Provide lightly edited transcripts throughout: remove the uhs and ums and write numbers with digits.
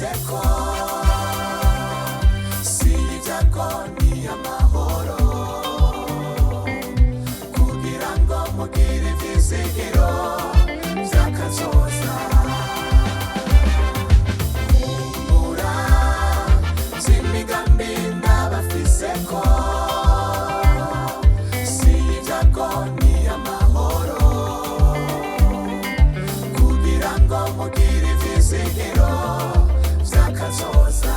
bafiseko si ibyago ni amahoro kugira ngo mugire ivyizigiro vy'akazoza humura z'imigambi ndabafiseko si ibyago ni amahoro kugira ngo mugire ivyizigiro vy'akazoza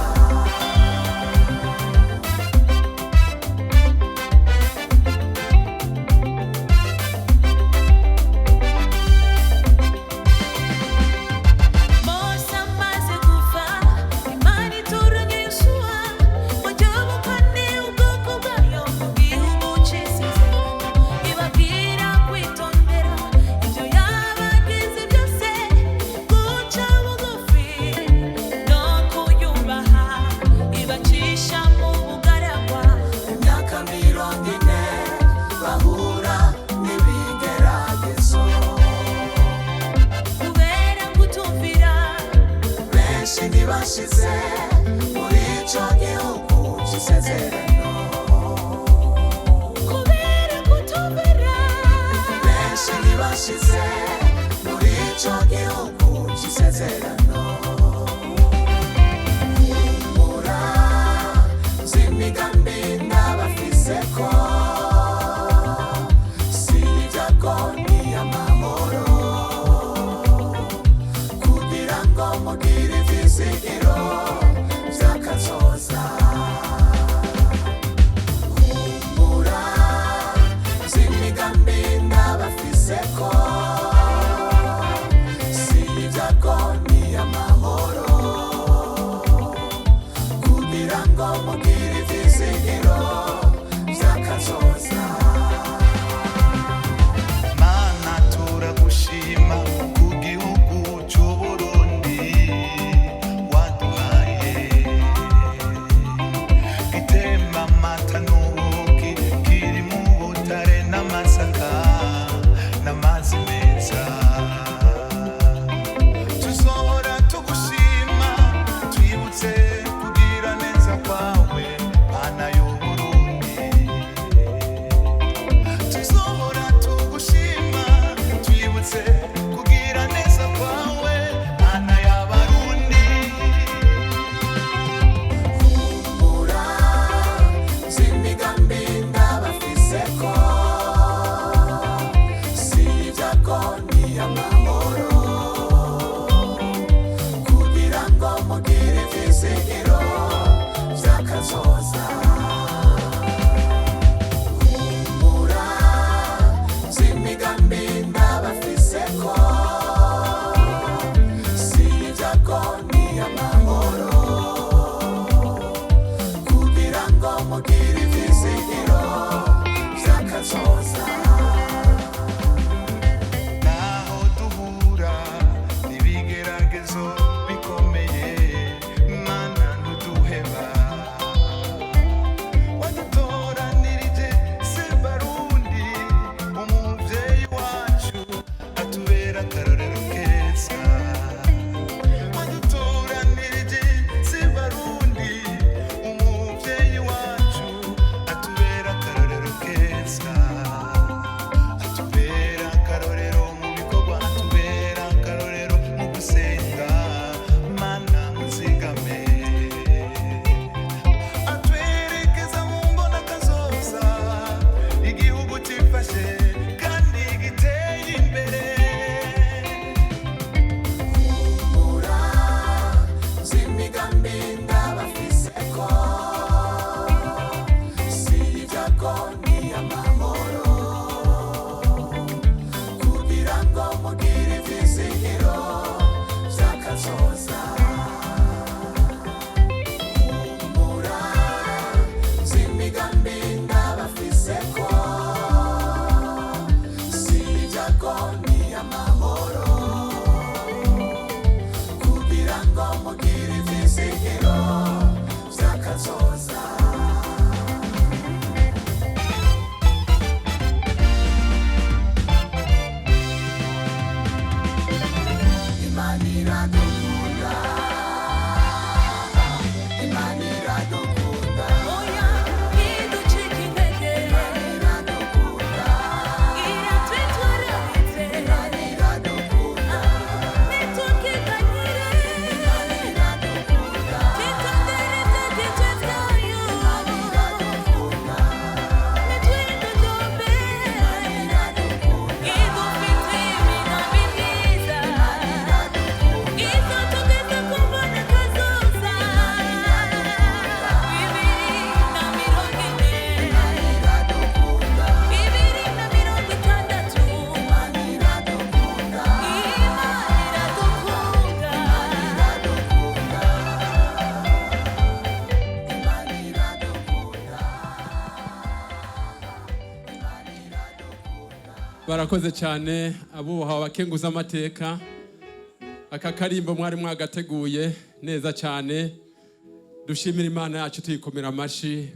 bashize muri ico gihugu c'isezerano kubera kutumvira benshi ntibashize muri ico gihugu c'isezerano humura z'imigambi ndabafiseko si ibyago ni amahoro kugira ngo mugire ivyizigiro vy'akazoza humura z'imigambi ndabafiseko si ibyago ni amahoro kugira ngo mugire ivyizigiro vy'akazoza Mana turagushima ku gihugu c'Uburundi waduhaye gitemba amata n'ubuki kiri mu butare n'amasaka n'amazi meza tuzohora tugushima twibutse kugira neza kwawe Mana y'Uburundi tuzohora tugushima twibutse kugira neza kwawe Mana y'Abarundi humura z'imigambi ndabafiseko si ibyago ni amahoro kugira ngo mugire ivyizigiro vy'akazoza humura z'imigambi ndabafiseko si ibyago ni amahoro kugira ngo mugire ivyizigiro vy'akazoza naho duhura n'ibigeragezo bikomeye Mana ntuduheba wadutoranirije Sebarundi umuvyeyi wacu atubera akarorero keza wadutoranirije Sebarundi umuvyeyi wacu atubera akarorero keza atubera akarorero mu bikorwa atubera akarorero mu gusenga Mana muzigame atwerekeza mu mbona kazoza igihugu cifashe kandi giteye imbere humura z'imigambi ndabafiseko si ibyago ni amahoro kugira ngo mugire ivyizigiro vy'akazoza humura z'imigambi ndabafiseko si ibyago ni amahoro kugira ngo mugire ivyizigiro vy'akazoza Imana iradukunda barakoze cyane abubaha abakenguza amateka. Aka karimbo mwari mwagateguye neza cyane, dushimira Imana yacu tuyikomera amashi.